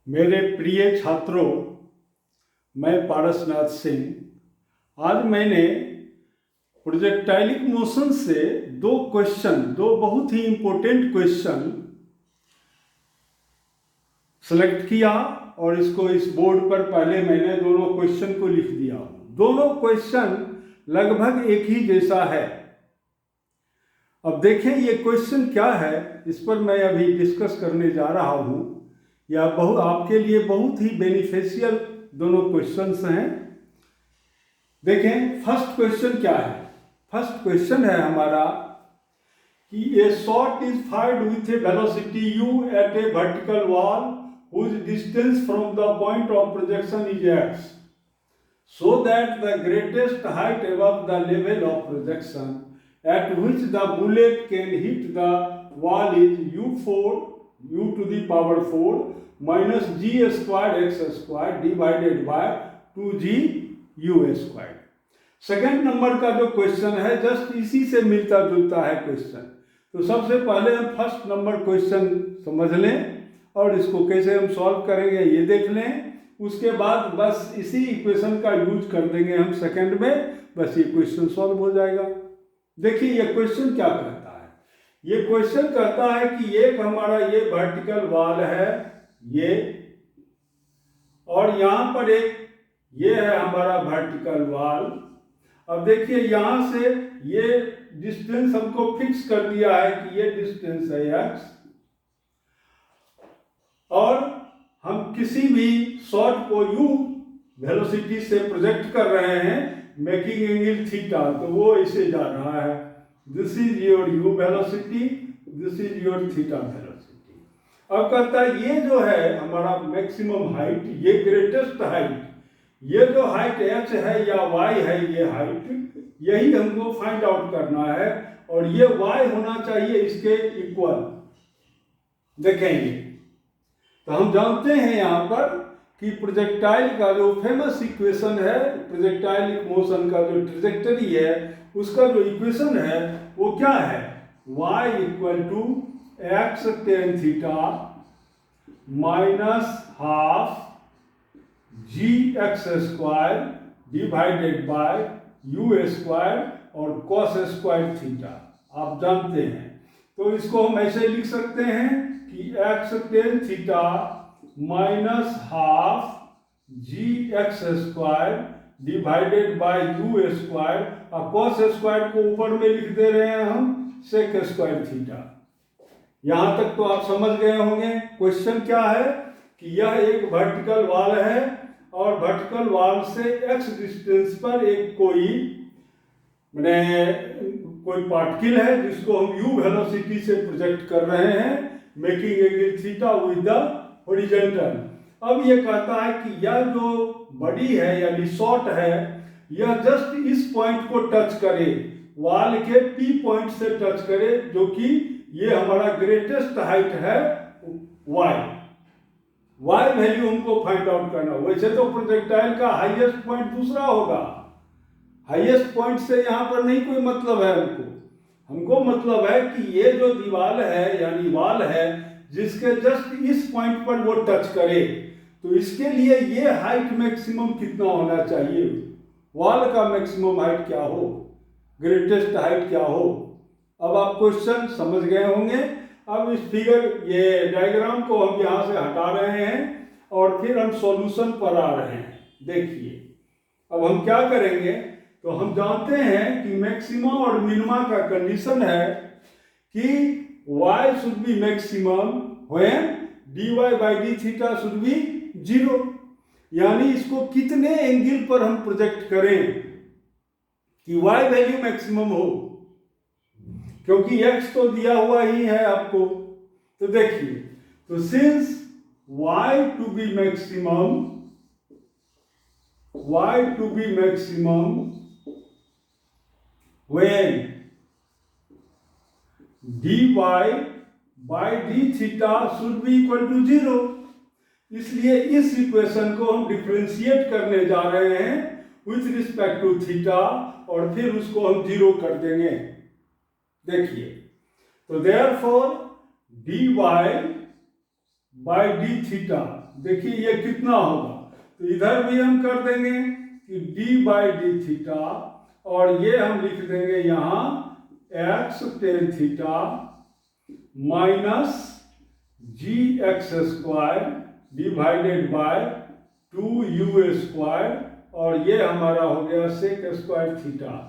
मेरे प्रिय छात्रों, मैं पारसनाथ सिंह। आज मैंने प्रोजेक्टाइलिक मोशन से दो बहुत ही इम्पोर्टेंट क्वेश्चन सेलेक्ट किया और इसको इस बोर्ड पर पहले मैंने दोनों क्वेश्चन को लिख दिया। दोनों क्वेश्चन लगभग एक ही जैसा है। अब देखें ये क्वेश्चन क्या है, इस पर मैं अभी डिस्कस करने जा रहा हूँ। यह आपके लिए बहुत ही बेनिफिशियल दोनों क्वेश्चंस हैं। देखें फर्स्ट क्वेश्चन क्या है। फर्स्ट क्वेश्चन है हमारा कि a shot is fired with a velocity u at a vertical wall whose distance from the point of projection is x, so that the greatest height above the level of projection at which the bullet can hit the wall is u to the power 4 minus g squared x squared divided by 2g u squared। Second number का जो question है just इसी से मिलता जुलता है question. तो सबसे पहले हम फर्स्ट नंबर क्वेश्चन समझ लें और इसको कैसे हम सॉल्व करेंगे ये देख लें। उसके बाद बस इसी इक्वेशन का यूज कर देंगे हम सेकंड में, बस ये क्वेश्चन सॉल्व हो जाएगा। देखिए ये क्वेश्चन क्या कहता है। ये क्वेश्चन कहता है कि एक हमारा ये वर्टिकल वॉल है ये, और यहाँ पर एक ये है हमारा वर्टिकल वॉल। अब देखिए यहाँ से ये डिस्टेंस हमको फिक्स कर दिया है कि ये डिस्टेंस है x, और हम किसी भी शॉट को u वेलोसिटी से प्रोजेक्ट कर रहे हैं मेकिंग एंगल थीटा, तो वो इसे जा रहा है। This is your u velocity, this is your theta velocity. अब कहता है ये जो है हमारा मैक्सिमम हाइट, ये ग्रेटेस्ट हाइट, ये जो हाइट h है या y है, ये हाइट यही हमको फाइंड आउट करना है, और ये y होना चाहिए इसके इक्वल। देखेंगे तो हम जानते हैं यहाँ पर कि प्रोजेक्टाइल का जो फेमस इक्वेशन है, प्रोजेक्टाइल मोशन का जो ट्रेजेक्टरी है उसका जो इक्वेशन है वो क्या है, y equal to x tan theta minus half g x square divided by u square और कॉस स्क्वायर थीटा आप जानते हैं। तो इसको हम ऐसे लिख सकते हैं कि x tan theta minus half g x square divided by u square, और कॉस स्क्वायर को ऊपर में लिख दे रहे हैं हम सेक स्क्वायर थीटा। यहां तक तो आप समझ गए होंगे। क्वेश्चन क्या है कि यह एक वर्टिकल वॉल है और वर्टिकल वॉल से एक्स डिस्टेंस पर एक कोई पार्टिकल है जिसको हम u वेलोसिटी से प्रोजेक्ट कर रहे हैं making angle theta with the horizontal. अब ये कहता है कि यह जो बॉडी है यानी शॉट है यह जस्ट इस पॉइंट को टच करे, वॉल के P पॉइंट से टच करे, जो कि ये हमारा ग्रेटेस्ट हाइट है y वैल्यू हमको फाइंड आउट करना। वैसे तो प्रोजेक्टाइल का हाईएस्ट पॉइंट दूसरा होगा, हाईएस्ट पॉइंट से यहाँ पर नहीं कोई मतलब है हमको मतलब है कि ये जो दीवार है यानी वॉल है जिसके जस्ट इस पॉइंट पर वो टच करे, तो इसके लिए ये हाइट मैक्सिमम कितना होना चाहिए, वॉल का मैक्सिमम हाइट क्या हो, ग्रेटेस्ट हाइट क्या हो। अब आप क्वेश्चन समझ गए होंगे। अब इस फिगर ये डायग्राम को हम यहाँ से हटा रहे हैं और फिर हम सॉल्यूशन पर आ रहे हैं। देखिए अब हम क्या करेंगे, तो हम जानते हैं कि मैक्सिमा और मिनिमा का कंडीशन है कि y should be maximum when dy by d theta should B 0, यानी इसको कितने एंगल पर हम प्रोजेक्ट करें कि y वैल्यू मैक्सिमम हो, क्योंकि x तो दिया हुआ ही है आपको। तो देखिए, तो since y to be maximum when dy by d theta should be equal to 0, इसलिए इस इक्वेशन को हम डिफरेंशिएट करने जा रहे हैं विथ रिस्पेक्ट टू थीटा और फिर उसको हम 0 कर देंगे। देखिए तो therefore dy by d theta देखिए ये कितना होगा, तो इधर भी हम कर देंगे कि डी बाई डी थीटा, और ये हम लिख देंगे यहाँ x tan theta minus g x square divided by 2u square, और ये हमारा हो गया सेक स्क्वायर थीटा।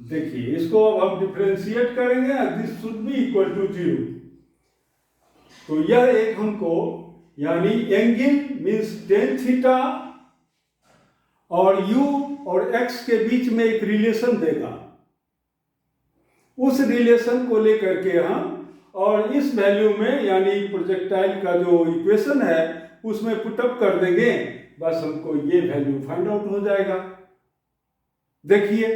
देखिए इसको अब हम डिफरेंशिएट करेंगे, this should be equal to 0। तो यह एक हमको यानी एंगल मीन्स टेन थीटा और u और x के बीच में एक रिलेशन देगा। उस रिलेशन को लेकर के हम और इस वैल्यू में यानी प्रोजेक्टाइल का जो इक्वेशन है उसमें पुटअप कर देंगे, बस हमको ये वैल्यू फाइंड आउट हो जाएगा। देखिए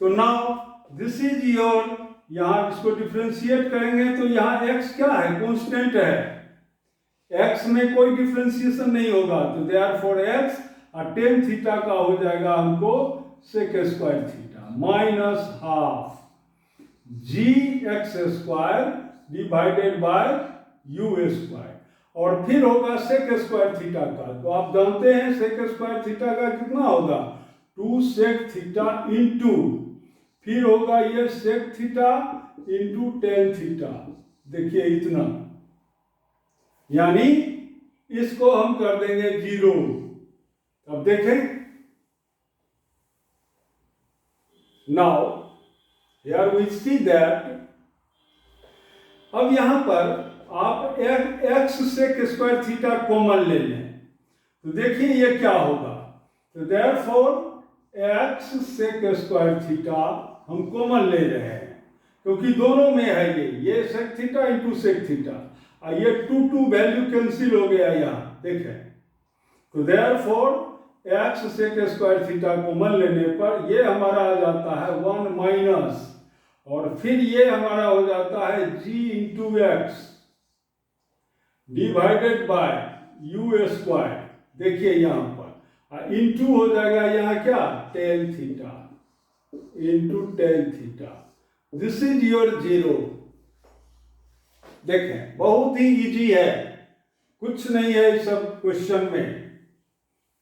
तो नाउ दिस इज योर, यहाँ इसको डिफरेंशिएट करेंगे तो यहाँ x क्या है, कांस्टेंट है, x में कोई डिफरेंशिएशन नहीं होगा, तो देयरफॉर x और टेन थीटा का हो जाएगा हमको sec square theta minus half g x square divided by u square, और फिर होगा सेक स्क्वायर थीटा का। तो आप जानते हैं सेक स्क्वायर थीटा का कितना होगा, 2 सेक थीटा इंटू, फिर होगा ये sec theta into tan theta. देखिए इतना, यानी इसको हम कर देंगे 0। अब देखें, now here we see that, अब यहां पर आप x sec square theta common ले लें, तो देखिए ये क्या होगा, तो therefore x sec square theta हम कॉमन ले रहे हैं क्योंकि दोनों में है ये sec theta into sec theta, और ये 2 वैल्यू कैंसिल हो गया यहाँ, देखें। तो therefore x sec square theta common लेने पर ये हमारा आ जाता है 1 माइनस, और फिर ये हमारा हो जाता है g into x divided by u square. देखिए यहाँ पर इंटू हो जाएगा यहाँ क्या, tan theta into tan theta, this is your 0। देखें बहुत ही इजी है, कुछ नहीं है इस सब क्वेश्चन में।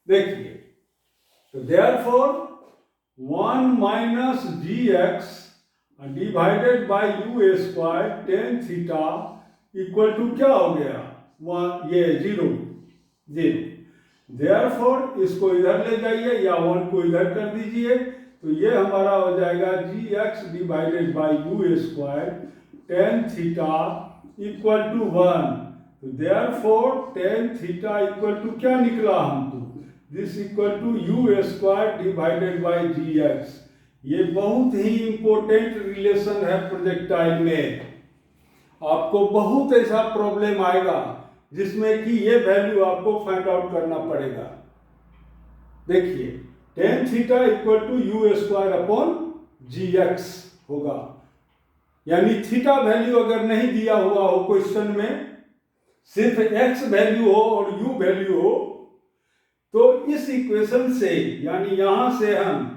देखिए तो therefore 1 minus g x divided by u square tan theta equal to क्या हो गया, 1, ये 0। देयरफॉर इसको इधर ले जाइए या 1 को इधर कर दीजिए, तो ये हमारा हो जाएगा g x divided by u square tan theta equal to 1। तो therefore tan theta equal to क्या निकला हमको, this equal to u square divided by g x. ये बहुत ही इंपॉर्टेंट रिलेशन है प्रोजेक्टाइल में। आपको बहुत ऐसा प्रॉब्लम आएगा जिसमें कि ये वैल्यू आपको फाइंड आउट करना पड़ेगा। देखिए tan theta equal to u square upon g x होगा, यानी थीटा वैल्यू अगर नहीं दिया हुआ हो क्वेश्चन में, सिर्फ एक्स वैल्यू हो और यू वैल्यू हो, तो इस इक्वेशन से यानी यहां से हम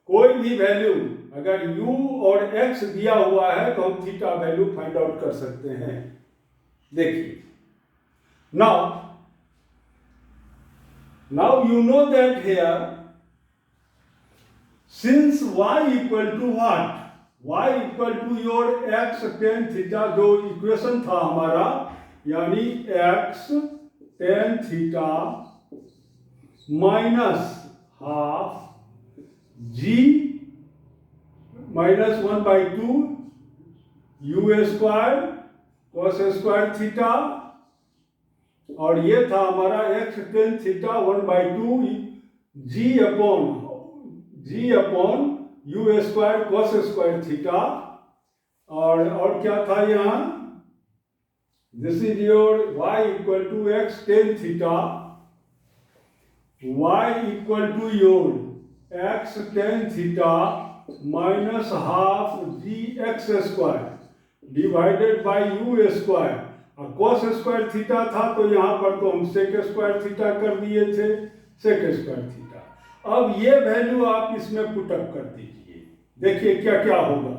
कोई भी वैल्यू अगर u और x दिया हुआ है तो हम थीटा वैल्यू फाइंड आउट कर सकते हैं। देखिए now you know that here since y equal to what, y equal to your x tan theta, जो इक्वेशन था हमारा, यानी x tan theta minus half g minus 1/2 u square cos square theta, और ये था हमारा x tan theta 1/2 g upon u square cos square theta, और क्या था यहाँ, this is your y equal to x tan theta, y equal to your x tan theta minus half g x square divided by u square, और cos square theta था तो यहाँ पर तो हम सेक स्क्वायर थीटा कर दिए थे, सेक स्क्वायर थीटा। अब ये वैल्यू आप इसमें पुटअप कर दीजिए, देखिए क्या क्या होगा।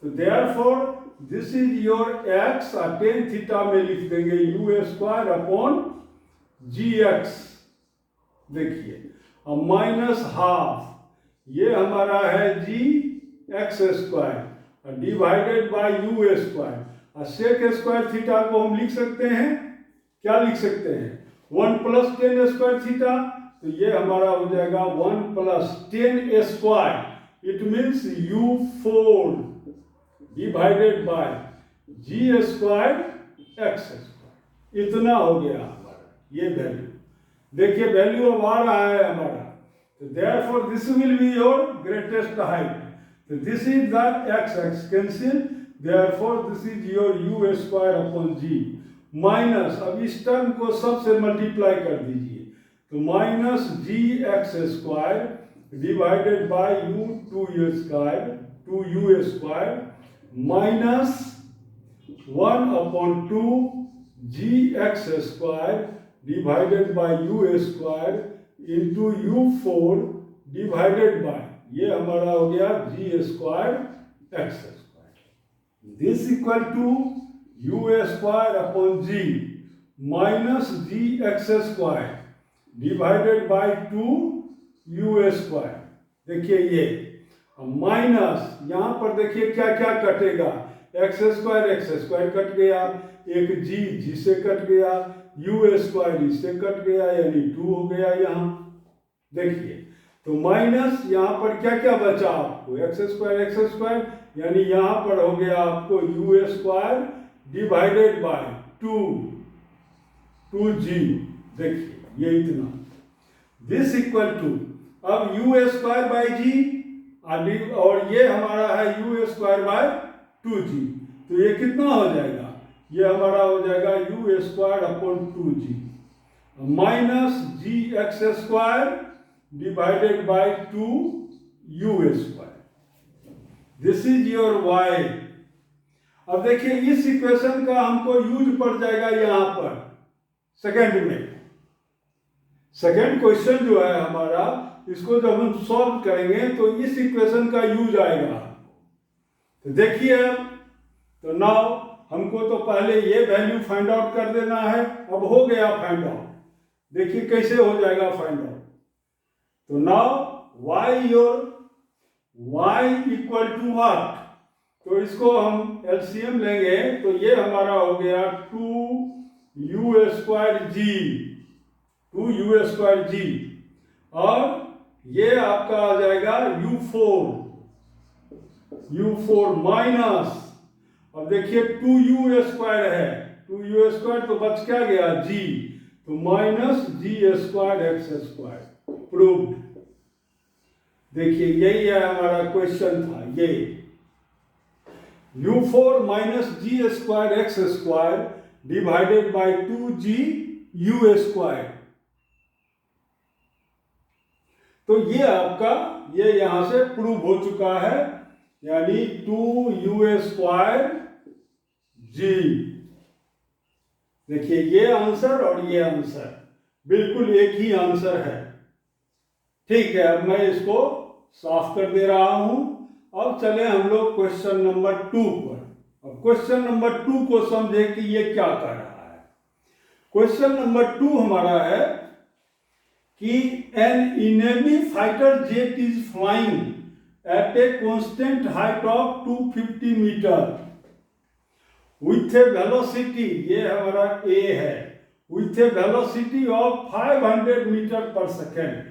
तो therefore this is your x, tan theta में लिख देंगे u square upon g x. देखिए अब माइनस हाफ, ये हमारा है g x square divided by u square. और सेक स्क्वायर थीटा को हम लिख सकते हैं, क्या लिख सकते हैं, 1 प्लस 10 स्क्वायर थीटा। तो ये हमारा हो जाएगा 1 plus 10 square, it means you 4 divided by g square x square. इतना हो गया हमारा ये वैल्यू। देखिए वैल्यू अब आ रहा है हमारा, तो therefore this will be your greatest height. तो this is the x, x cancel, therefore this is your u square upon g minus, अब इस टर्म को सबसे मल्टीप्लाई कर दीजिए, तो minus g x square divided by u 2 u square minus 1 upon 2 g x square divided by u square into u 4 divided by, ये हमारा हो गया g square x square. This equal to u square upon g minus g x square divided by 2 u square. देखिए ये minus, यहां पर देखिए क्या क्या कटेगा, एक्स स्क्वायर कट गया, एक जी से कट गया, यू स्क्वायर इससे कट गया, यानी 2 हो गया यहाँ। देखिए तो माइनस यहाँ पर क्या क्या बचा आपको, एक्स स्क्वायर, यानी यहाँ पर हो गया आपको you square divided by 2g। देखिए ये इतना, दिस इक्वल टू, अब यू स्क्वायर बाय जी और ये हमारा है यू स्क्वायर बाय 2g, तो ये कितना हो जाएगा, ये हमारा हो जाएगा u square upon 2g minus g x square divided by 2 u square. This is your y। अब देखिए इस इक्वेशन का हमको यूज पड़ जाएगा यहां पर सेकंड में। सेकंड क्वेश्चन जो है हमारा, इसको जब हम सॉल्व करेंगे तो इस इक्वेशन का यूज आएगा। तो देखिए तो नाउ हमको तो पहले ये वैल्यू फाइंड आउट कर देना है, अब हो गया फाइंड आउट। देखिए कैसे हो जाएगा फाइंड आउट। तो now y equal to what, तो इसको हम एलसीएम लेंगे, तो ये हमारा हो गया 2u स्क्वायर जी और ये आपका आ जाएगा u4 माइनस, अब देखिए 2u स्क्वायर है, 2u स्क्वायर तो बच क्या गया g, तो minus g square x square proved. देखिए यही है हमारा क्वेश्चन था, ये u4 minus g square x square divided by 2g u square. तो ये आपका, ये यहां से प्रूव हो चुका है, यानी 2u स्क्वायर g। देखिए ये आंसर और ये आंसर बिल्कुल एक ही आंसर है। ठीक है, अब मैं इसको साफ कर दे रहा हूं। अब चले हम लोग क्वेश्चन नंबर 2 पर। अब क्वेश्चन नंबर 2 को समझे कि ये क्या कर रहा है। क्वेश्चन नंबर 2 हमारा है कि N enemy fighter jet is flying at a constant height of 250 metre with a velocity, ये हमारा A है, with a velocity of 500 metre per second.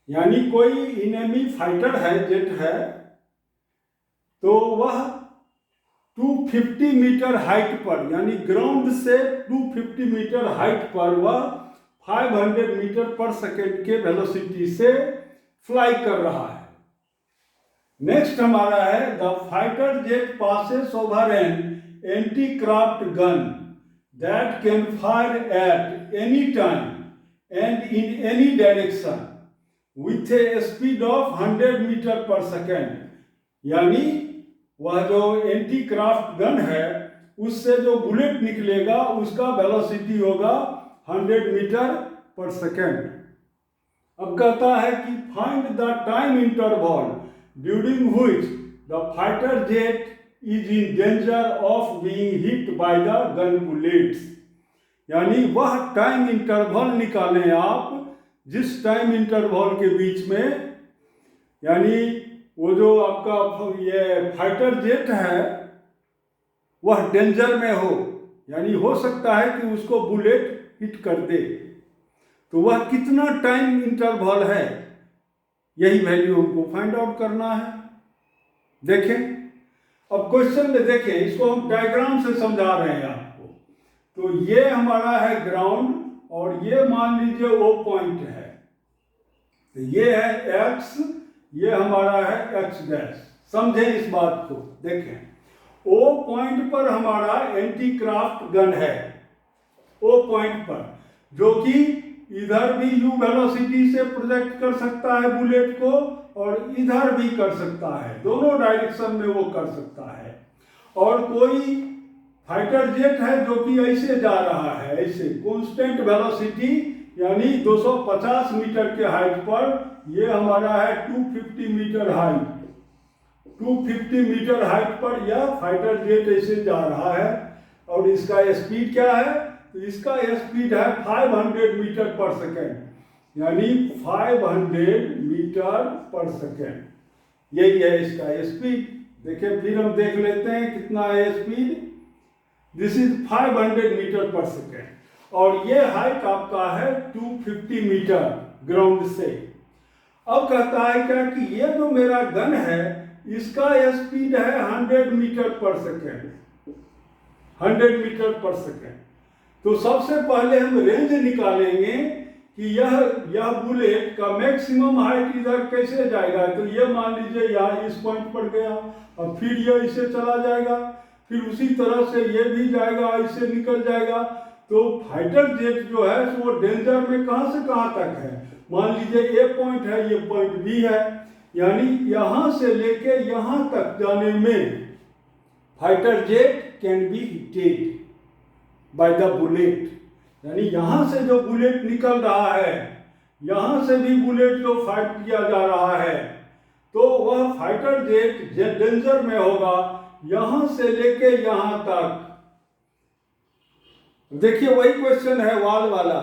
यानी कोई इनेमी फाइटर है, जेट है, तो वह 250 मीटर हाइट पर, यानी ग्राउंड से 250 मीटर हाइट पर वह 500 मीटर पर सेकेंड के वेलोसिटी से फ्लाई कर रहा है। नेक्स्ट हमारा है the fighter jet passes over an anti craft gun that can fire at any time and in any direction with a speed of 100 metre per second. यानी वह जो एंटी क्राफ्ट गन है उससे जो बुलेट निकलेगा उसका वेलोसिटी होगा 100 metre per second. अब कहता है कि find the time interval during which the fighter jet is in danger of being hit by the gun bullets. यानी वह टाइम इंटरवल निकालें आप जिस टाइम इंटरवल के बीच में, यानी वो जो आपका ये फाइटर जेट है वह डेंजर में हो, यानी हो सकता है कि उसको बुलेट हिट कर दे, तो वह कितना टाइम इंटरवल है, यही वैल्यू हमको फाइंड आउट करना है। देखें अब क्वेश्चन में, देखें इसको हम डायग्राम से समझा रहे हैं आपको। तो ये हमारा है ग्राउंड और ये मान लीजिए वो पॉइंट है, तो ये है एक्स, ये हमारा है एक्स डैश। समझें इस बात को। देखें ओ पॉइंट पर हमारा एंटी क्राफ्ट गन है, ओ पॉइंट पर, जो कि इधर भी यू वेलोसिटी से प्रोजेक्ट कर सकता है बुलेट को और इधर भी कर सकता है, दोनों डायरेक्शन में वो कर सकता है। और कोई फाइटर जेट है जो कि ऐसे जा रहा है, ऐसे कांस्टेंट वेलोसिटी, यानी 250 मीटर के हाइट पर, ये हमारा है 250 मीटर हाइट, 250 मीटर हाइट पर यह फाइटर जेट ऐसे जा रहा है। और इसका स्पीड क्या है, तो इसका स्पीड है 500 मीटर पर सेकेंड, यानी 500 मीटर पर सेकेंड, यही है इसका स्पीड। देखिए फिर हम देख लेते हैं कितना है speed, this is 500 metre per second, और ये हाइट आपका है 250 मीटर ग्राउंड से। अब कहता है क्या कि ये जो मेरा गन है इसका स्पीड है 100 metre per second, 100 metre per second. तो सबसे पहले हम रेंज निकालेंगे कि यह बुलेट का मैक्सिमम हाइट इधर कैसे जाएगा। तो ये मान लीजिए यहाँ इस पॉइंट पर गया, और फिर ये इसे चला जाएगा, फिर उसी तरह से ये भी जाएगा, इसे निकल जाएगा। तो फाइटर जेट जो है वो डेंजर में कहाँ से कहाँ तक है, मान लीजिए ये पॉइंट है, ये पॉइंट बी है, यानी यहाँ से लेके यहाँ तक जाने में fighter jet can be hitted by the bullet. यानी यहाँ से जो बुलेट निकल रहा है, यहाँ से भी बुलेट जो फाइट किया जा रहा है, तो वह फाइटर जेट डेंजर में होगा यहाँ से लेके यहाँ तक। देखिए वही क्वेश्चन है वाल वाला,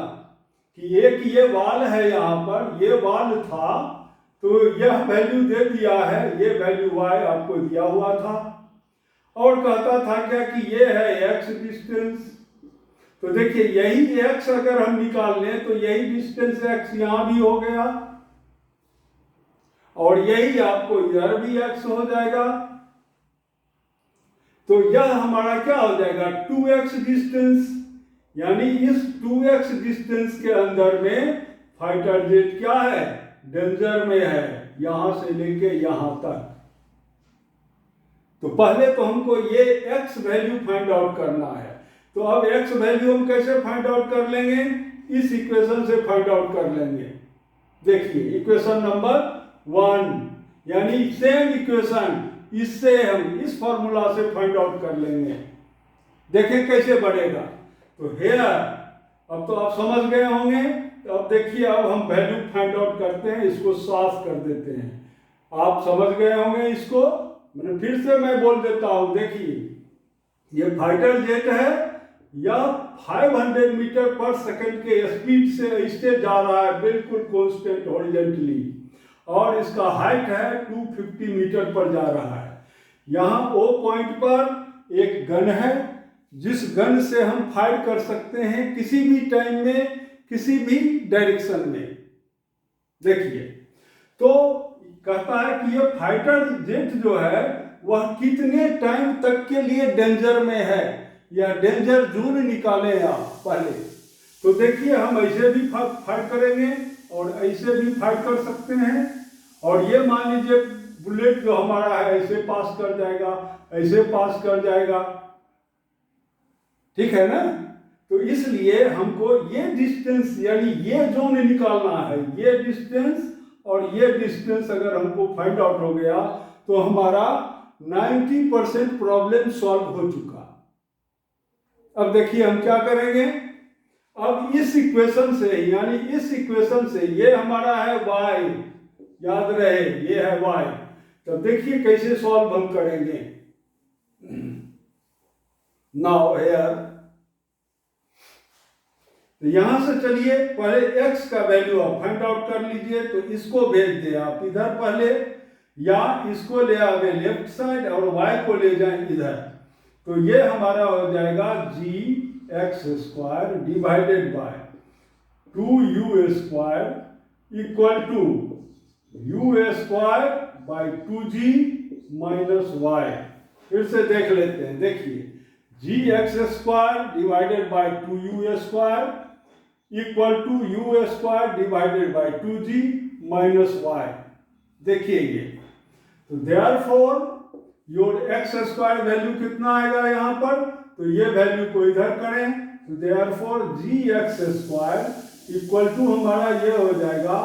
कि एक ये वाल है, यहाँ पर ये वाल था, तो यह वैल्यू दे दिया है, ये वैल्यू y आपको दिया हुआ था, और कहता था क्या कि ये है x डिस्टेंस। तो देखिए यही x अगर हम निकाल लें तो यही डिस्टेंस x यहाँ भी हो गया, और यही आपको इधर भी x हो जाएगा। तो यह हमारा क्या हो जाएगा 2x डिस्टेंस, यानी इस 2x डिस्टेंस के अंदर में फाइटर जेट क्या है, डेंजर में है, यहां से लेके यहां तक। तो पहले तो हमको ये x वैल्यू फाइंड आउट करना है। तो अब x वैल्यू हम कैसे फाइंड आउट कर लेंगे, इस इक्वेशन से फाइंड आउट कर लेंगे। देखिए इक्वेशन नंबर 1, यानी सेम इक्वेशन, इससे हम इस फॉर्मूला से फाइंड आउट कर लेंगे। देखें कैसे बढ़ेगा। तो हेयर, अब तो आप समझ गए होंगे। तो अब देखिए अब हम वैल्यू फाइंड आउट करते हैं, इसको साफ कर देते हैं। आप समझ गए होंगे इसको, मैंने फिर से मैं बोल देता हूं। देखिए ये फाइटर जेट है, यह 500 मीटर पर सेकंड के स्पीड से इससे जा रहा है, बिल्कुल कांस्टेंट हॉरिजॉन्टली, और इसका हाइट है 250 मीटर पर जा रहा है। यहाँ ओ पॉइंट पर एक गन है, जिस गन से हम फायर कर सकते हैं किसी भी टाइम में, किसी भी डायरेक्शन में। देखिए तो कहता है कि ये फाइटर जेट जो है वह कितने टाइम तक के लिए डेंजर में है, या डेंजर जोन निकाले आप पहले। तो देखिए हम ऐसे भी फाइट करेंगे और ऐसे भी फाइट कर सकते हैं, और ये मान लीजिए बुलेट जो हमारा है ऐसे पास कर जाएगा, ऐसे पास कर जाएगा, ठीक है ना। तो इसलिए हमको ये डिस्टेंस, यानी ये जोन निकालना है, ये डिस्टेंस और ये डिस्टेंस अगर हमको फाइंड आउट हो गया तो हमारा 90% प्रॉब्लम सॉल्व हो चुका। अब देखिए हम क्या करेंगे, अब इस इक्वेशन से, यानी इस इक्वेशन से, ये हमारा है y, याद रहे ये है y। तो देखिए कैसे सॉल्व हम करेंगे। नाउ हेयर, तो यहां से चलिए पहले x का वैल्यू आप फाइंड आउट कर लीजिए। तो इसको भेज दे आप इधर पहले, या इसको ले आवे लेफ्ट साइड और y को ले जाए इधर। तो ये हमारा हो जाएगा gx² divided by 2u² equal to u² by 2g minus y। फिर से देख लेते हैं, देखिए gx² divided by 2u² equal to u² divided by 2g minus y। देखिए ये, तो देयरफॉर योर x² वैल्यू कितना आएगा यहाँ पर, तो ये वैल्यू को इधर करें, तो देयरफॉर gx² इक्वल टू हमारा ये हो जाएगा,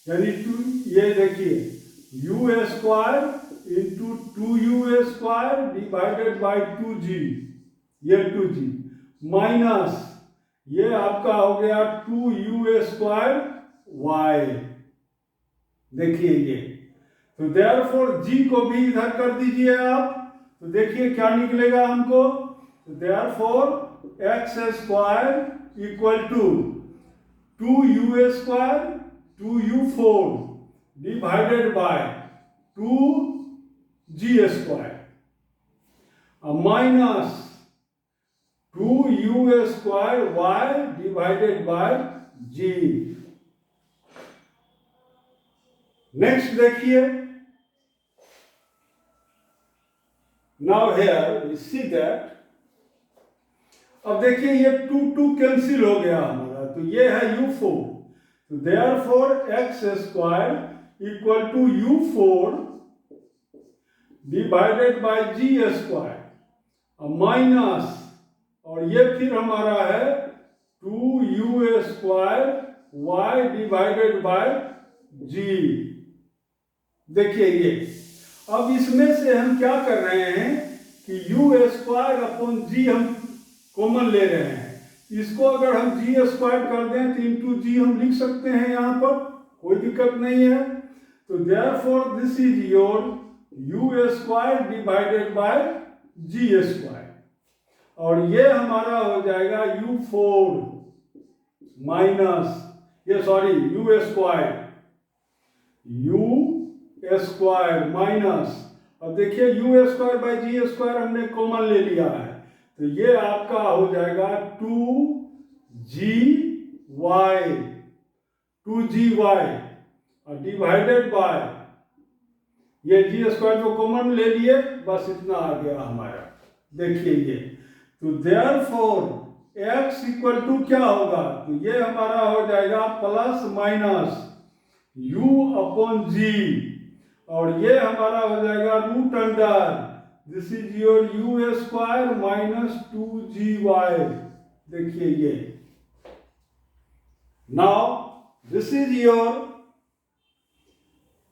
यानी ये देखिए u² into 2u² divided by 2g, ये 2g माइनस ये आपका हो गया 2u² y। देखिए ये, तो देयरफॉर g को भी इधर कर दीजिए आप, तो देखिए क्या निकलेगा हमको, तो therefore x² equal to 2u² 2u4 divided by 2g² minus 2u² y divided by g। Next देखिए, now here we see that, अब देखिए ये 2 कैंसिल हो गया हमारा, तो ये है u4, तो therefore x² equal to u4 divided by g² minus, और ये फिर हमारा है 2u² y divided by g। देखिए ये, अब इसमें से हम क्या कर रहे हैं कि u² अपॉन g हम कॉमन ले रहे हैं, इसको अगर हम g² कर दें तो इंटू g हम लिख सकते हैं यहाँ पर, कोई दिक्कत नहीं है। तो therefore this is your u² divided by g², और ये हमारा हो जाएगा u4 माइनस ये सॉरी u² माइनस, अब देखिए u² बाय g² हमने कॉमन ले लिया है, तो ये आपका हो जाएगा 2gy और डिवाइडेड बाय ये g² को कॉमन ले लिए, बस इतना आ गया हमारा। देखिए ये, तो देयरफॉर x इक्वल टू क्या होगा, तो ये हमारा हो जाएगा plus minus u upon g, और ये हमारा हो जाएगा root under this is your u² minus 2gy। देखिए ये, नाउ दिस इज योर,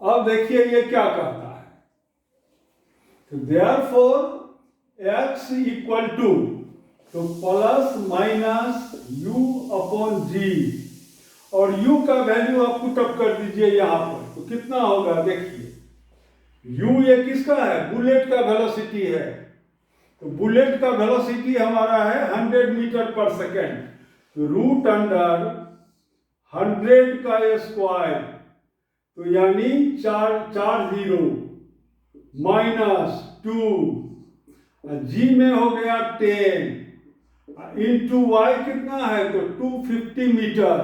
अब देखिए ये क्या कहता है, तो देयरफॉर x इक्वल टू, तो plus minus u upon g, और u का वैल्यू आप पुट अप कर दीजिए यहाँ पर, तो कितना होगा देखिए, u ये किसका है, बुलेट का वेलोसिटी है, तो बुलेट का वेलोसिटी हमारा है 100 मीटर पर सेकेंड, तो रूट अंडर 100 का स्क्वायर, तो यानी 40 माइनस 2, g में हो गया 10 इंटू y कितना है, तो 250 मीटर,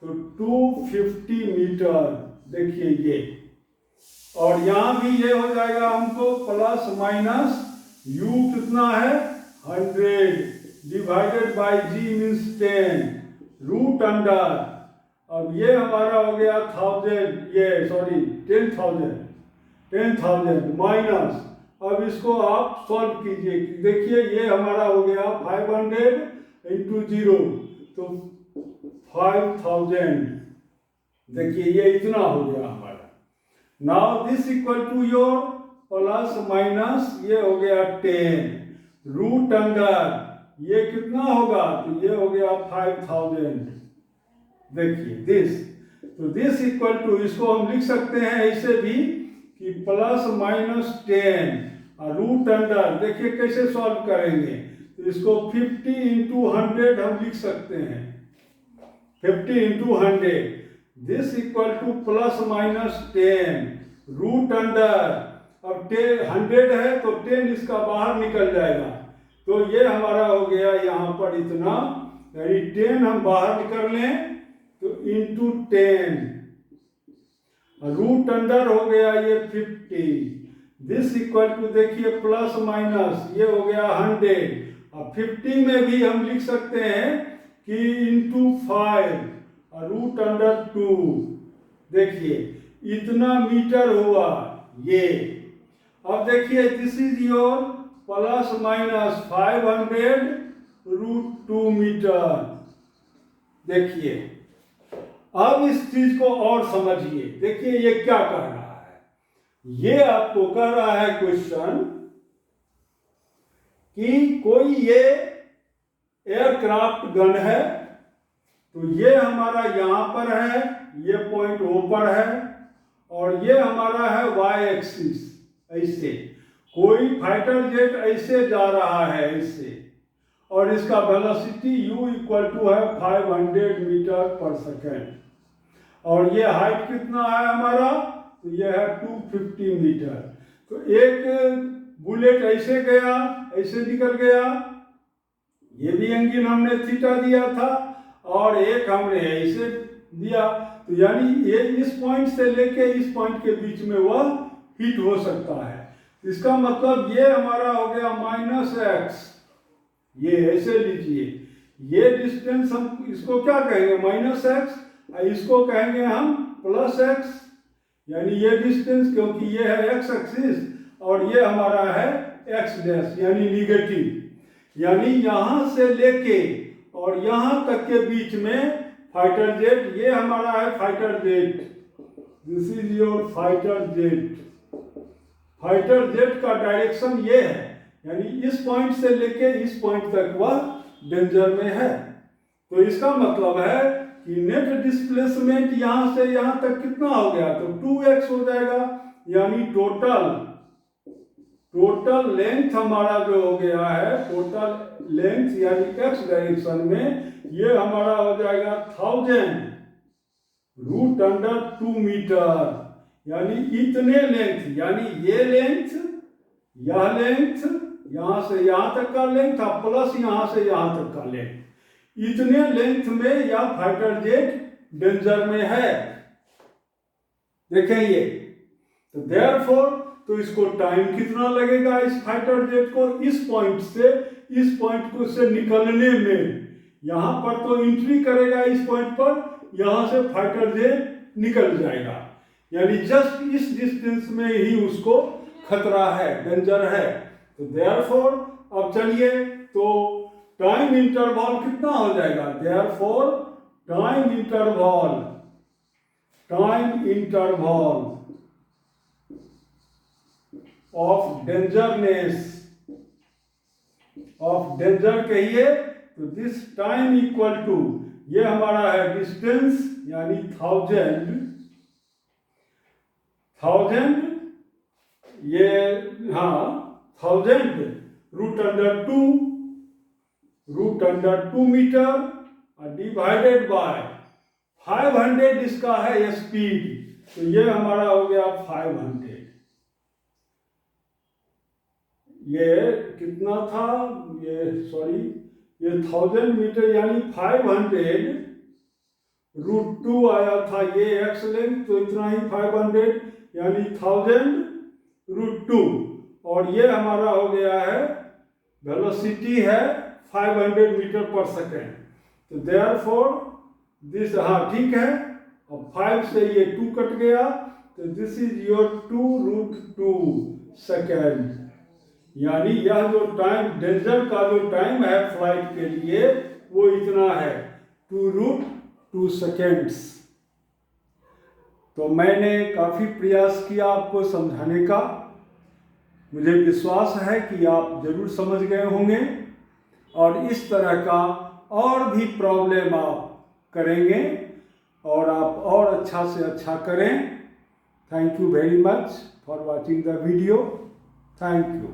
तो 250 मीटर। देखिए ये, और यहां भी ये हो जाएगा हमको प्लस माइनस u कितना है 100 divided by g means 10 root under, अब ये हमारा हो गया 1000, ये सॉरी 10,000 माइनस, अब इसको आप सॉल्व कीजिए, देखिए ये हमारा हो गया 500 इंटू 0, तो 5000। देखिए ये इतना हो गया हमारा। Now this equal to your plus minus ये हो गया 10 रूट अंडर ये कितना होगा, तो ये हो गया 5000। देखिए दिस, तो दिस इक्वल टू, इसको हम लिख सकते हैं ऐसे भी कि प्लस माइनस 10 और रूट अंडर, देखिए कैसे सॉल्व करेंगे, तो इसको 50 इंटू 100 हम लिख सकते हैं, 50 into 100, this equal to plus minus 10 root under, अब 100 है तो 10 इसका बाहर निकल जाएगा, तो ये हमारा हो गया यहाँ पर इतना, यानी 10 हम बाहर निकल लें तो इंटू 10, रूट अंडर हो गया ये 50, दिस इक्वल टू देखिए प्लस माइनस ये हो गया 100, अब 50 में भी हम लिख सकते हैं कि इंटू 5 और रूट अंडर 2, देखिए इतना मीटर हुआ ये। अब देखिए this is your plus minus 500 root 2 metre. देखिए अब इस चीज को और समझिए, देखिए ये क्या कह रहा है, ये आपको कह रहा है क्वेश्चन कि कोई ये एयरक्राफ्ट गन है, तो ये हमारा यहां पर है, ये पॉइंट ओ पर है, और ये हमारा है वाई एक्सिस, ऐसे कोई फाइटर जेट ऐसे जा रहा है ऐसे, और इसका वेलोसिटी u इक्वल टू है 500 मीटर पर सेकेंड, और ये हाइट कितना है हमारा, तो ये है 250 मीटर। तो एक बुलेट ऐसे गया, ऐसे निकल गया, ये भी एंगल हमने थीटा दिया था, और एक हमने ऐसे दिया, तो यानी ये इस पॉइंट से लेके इस पॉइंट के बीच में वह हिट हो सकता है। इसका मतलब ये हमारा हो गया -x, ये ऐसे लीजिए, ये डिस्टेंस हम इसको क्या कहेंगे -x, इसको कहेंगे हम +x, यानी ये डिस्टेंस, क्योंकि ये है x एक्सिस और ये हमारा है x डैश यानी निगेटिव, यानी यहां से लेके और यहां तक के बीच में फाइटर जेट, ये हमारा है fighter jet, this is your fighter jet, fighter jet का डायरेक्शन ये है, यानी इस पॉइंट से लेके इस पॉइंट तक वह डेंजर में है। तो इसका मतलब है कि नेट डिस्प्लेसमेंट यहां से यहां तक कितना हो गया, तो 2x हो जाएगा, यानी टोटल लेंथ हमारा जो हो गया है, टोटल लेंथ यानी x डायरेक्शन में ये हमारा हो जाएगा 1000 रूट अंडर 2 मीटर, यानी इतने लेंथ, यानी ये लेंथ, यह लेंथ, यहां से यहां तक का लेंथ था, प्लस यहां से यहां तक का लेंथ, इतने लेंथ में यह फाइटर जेट डेंजर में है। देखें ये, तो देयरफॉर, तो इसको टाइम कितना लगेगा इस फाइटर जेट को इस पॉइंट से इस पॉइंट को से निकलने में, यहां पर तो एंट्री करेगा इस पॉइंट पर, यहां से फाइटर जेट निकल जाएगा, यानी जस्ट इस डिस्टेंस में ही उसको खतरा है, डेंजर है। तो देयरफॉर, अब चलिए तो टाइम इंटरवल कितना हो जाएगा, therefore time interval of danger कहिए, तो दिस टाइम इक्वल टू, ये हमारा है डिस्टेंस यानी 1000, ये हाँ 1000 root under 2 metre divided by 500, इसका है स्पीड, तो ये हमारा हो गया 500, ये कितना था, ये सॉरी ये 1000 मीटर यानी 500 रूट 2 आया था, ये x लेंथ, तो इतना ही 500 यानी 1000 रूट 2, और ये हमारा हो गया है वेलोसिटी है 500 मीटर पर सेकेंड। तो देयरफॉर दिस, हाँ ठीक है, और 5 से ये 2 कट गया, तो this is your 2 root 2 second, यानी यह जो टाइम, डेंजर का जो टाइम है फ्लाइट के लिए वो इतना है 2 रूट 2 सेकेंड्स। तो मैंने काफ़ी प्रयास किया आपको समझाने का, मुझे विश्वास है कि आप जरूर समझ गए होंगे, और इस तरह का और भी प्रॉब्लम आप करेंगे और आप और अच्छा से अच्छा करें। Thank you very much for watching the video. Thank you.